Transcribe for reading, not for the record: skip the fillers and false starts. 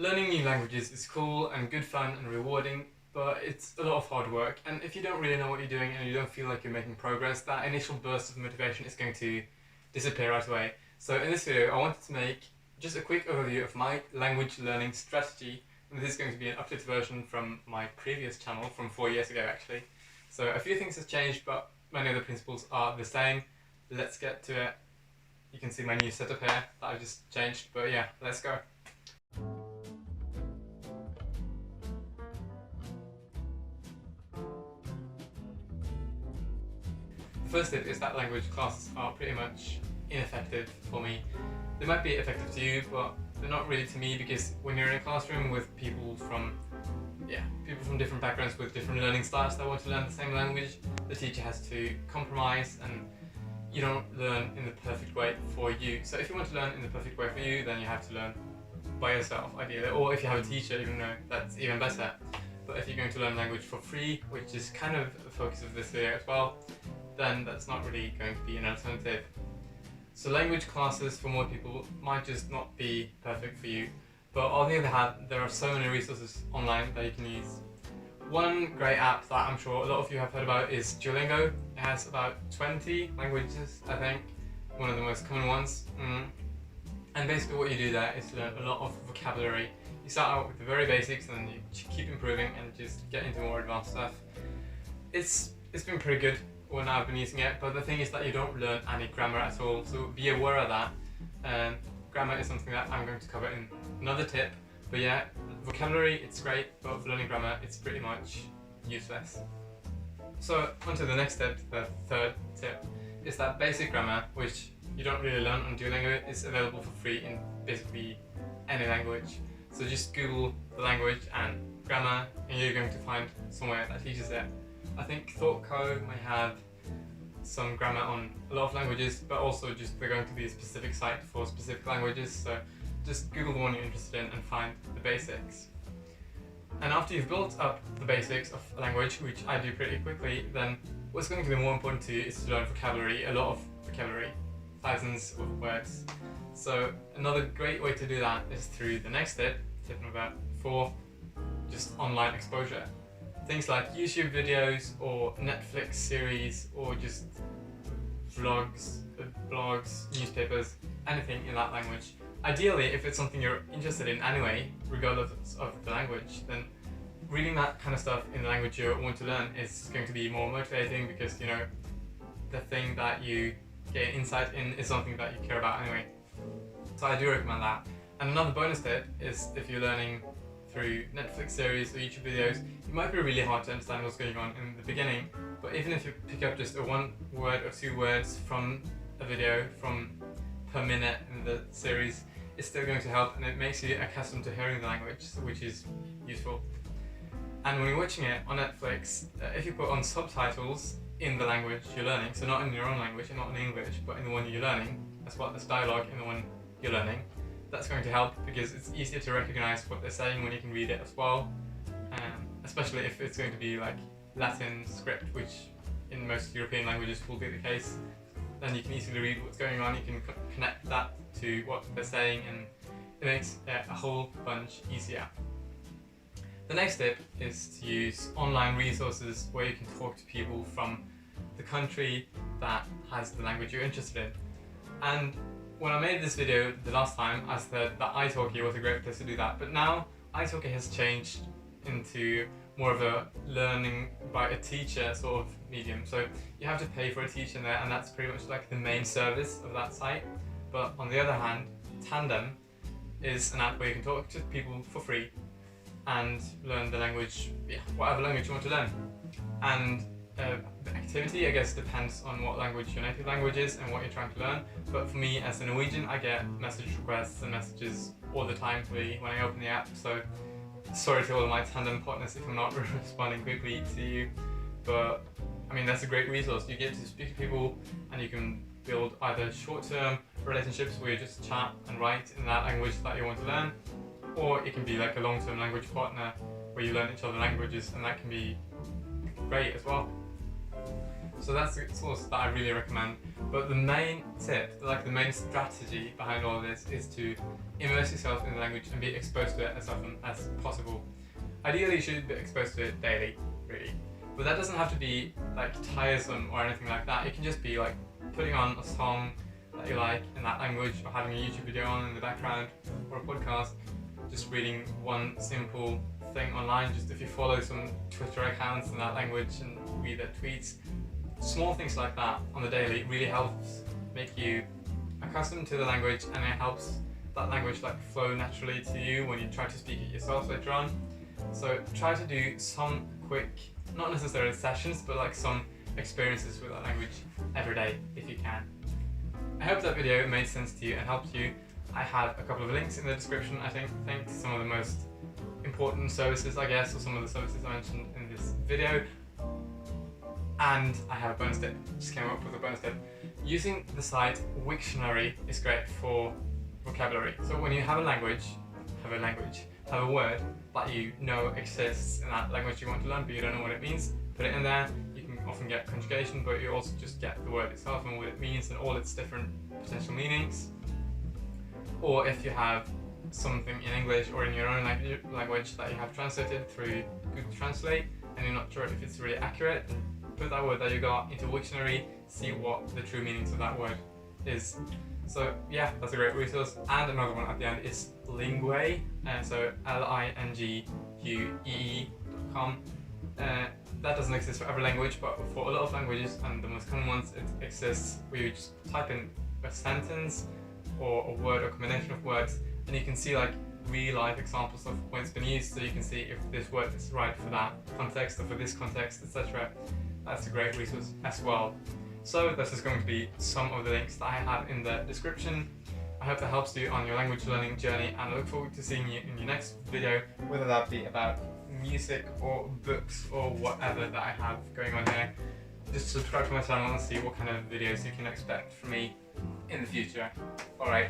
Learning new languages is cool and good fun and rewarding, but it's a lot of hard work, and if you don't really know what you're doing and you don't feel like you're making progress, that initial burst of motivation is going to disappear right away. So in this video I wanted to make just a quick overview of my language learning strategy, and this is going to be an updated version from my previous channel from 4 years ago actually. So a few things have changed, but many of the principles are the same. Let's get to it. You can see my new setup here that I just changed, but yeah, let's go. The first tip is that language classes are pretty much ineffective for me. They might be effective to you, but they're not really to me, because when you're in a classroom with people from different backgrounds with different learning styles that want to learn the same language, the teacher has to compromise and you don't learn in the perfect way for you. So if you want to learn in the perfect way for you, then you have to learn by yourself ideally, or if you have a teacher, even though that's even better. But if you're going to learn language for free, which is kind of the focus of this video as well, then that's not really going to be an alternative. So language classes for more people might just not be perfect for you, but on the other hand, there are so many resources online that you can use. One great app that I'm sure a lot of you have heard about is Duolingo. It has about 20 languages, I think, one of the most common ones. And basically what you do there is learn a lot of vocabulary. You start out with the very basics and then you keep improving and just get into more advanced stuff. It's been pretty good when I've been using it, but the thing is that you don't learn any grammar at all, so be aware of that. Grammar is something that I'm going to cover in another tip, but yeah, vocabulary, it's great, but for learning grammar, it's pretty much useless. So on to the next tip, the third tip, is that basic grammar, which you don't really learn on Duolingo, is available for free in basically any language. So just Google the language and grammar, and you're going to find somewhere that teaches it. I think ThoughtCo may have some grammar on a lot of languages, but also just they're going to be a specific site for specific languages, so just Google the one you're interested in and find the basics. And after you've built up the basics of a language, which I do pretty quickly, then what's going to be more important to you is to learn vocabulary, a lot of vocabulary, thousands of words. So another great way to do that is through the next tip, tip number 4, just online exposure. Things like YouTube videos or Netflix series or just vlogs, blogs, newspapers, anything in that language. Ideally, if it's something you're interested in anyway, regardless of the language, then reading that kind of stuff in the language you want to learn is going to be more motivating, because you know the thing that you get insight in is something that you care about anyway. So I do recommend that. And another bonus tip is if you're learning through Netflix series or YouTube videos, it might be really hard to understand what's going on in the beginning, but even if you pick up just a 1 word or 2 words from a video per minute in the series, it's still going to help, and it makes you accustomed to hearing the language, which is useful. And when you're watching it on Netflix, if you put on subtitles in the language you're learning, so not in your own language and not in English, but in the one you're learning, as well as dialogue in the one you're learning, that's going to help, because it's easier to recognize what they're saying when you can read it as well, especially if it's going to be like Latin script, which in most European languages will be the case. Then you can easily read what's going on, you can connect that to what they're saying, and it makes it a whole bunch easier. The next tip is to use online resources where you can talk to people from the country that has the language you're interested in. And when I made this video the last time, I said that italki was a great place to do that, but now italki has changed into more of a learning by a teacher sort of medium. So you have to pay for a teacher there, and that's pretty much like the main service of that site. But on the other hand, Tandem is an app where you can talk to people for free and learn the language, whatever language you want to learn. And the activity, I guess, depends on what language your native language is and what you're trying to learn. But for me, as a Norwegian, I get message requests and messages all the time really when I open the app. So sorry to all of my Tandem partners if I'm not responding quickly to you. But I mean, that's a great resource. You get to speak to people and you can build either short-term relationships where you just chat and write in that language that you want to learn, or it can be like a long-term language partner where you learn each other's languages, and that can be great as well. So that's the source that I really recommend. But the main tip, like the main strategy behind all of this, is to immerse yourself in the language and be exposed to it as often as possible. Ideally, you should be exposed to it daily, really. But that doesn't have to be like tiresome or anything like that. It can just be like putting on a song that you like in that language, or having a YouTube video on in the background, or a podcast, just reading one simple thing online. Just if you follow some Twitter accounts in that language and read their tweets, small things like that on the daily really helps make you accustomed to the language, and it helps that language like flow naturally to you when you try to speak it yourself later on. So try to do some quick, not necessarily sessions, but like some experiences with that language every day if you can. I hope that video made sense to you and helped you. I have a couple of links in the description, I think some of the most important services, I guess, or some of the services I mentioned in this video. And I have a bonus tip, just came up with a bonus tip. Using the site Wiktionary is great for vocabulary. So when you have a language, have a word that you know exists in that language you want to learn, but you don't know what it means, put it in there. You can often get conjugation, but you also just get the word itself and what it means and all its different potential meanings. Or if you have something in English or in your own language that you have translated through Google Translate and you're not sure if it's really accurate, then put that word that you got into Wiktionary, see what the true meanings of that word is. So yeah, that's a great resource. And another one at the end is Lingue, so linguee.com. That doesn't exist for every language, but for a lot of languages and the most common ones, it exists where you just type in a sentence or a word or combination of words, and you can see like real life examples of when it's been used, so you can see if this word is right for that context or for this context, etc. That's a great resource as well. So this is going to be some of the links that I have in the description. I hope that helps you on your language learning journey, and I look forward to seeing you in your next video, whether that be about music or books or whatever that I have going on here. Just subscribe to my channel and see what kind of videos you can expect from me in the future. Alright.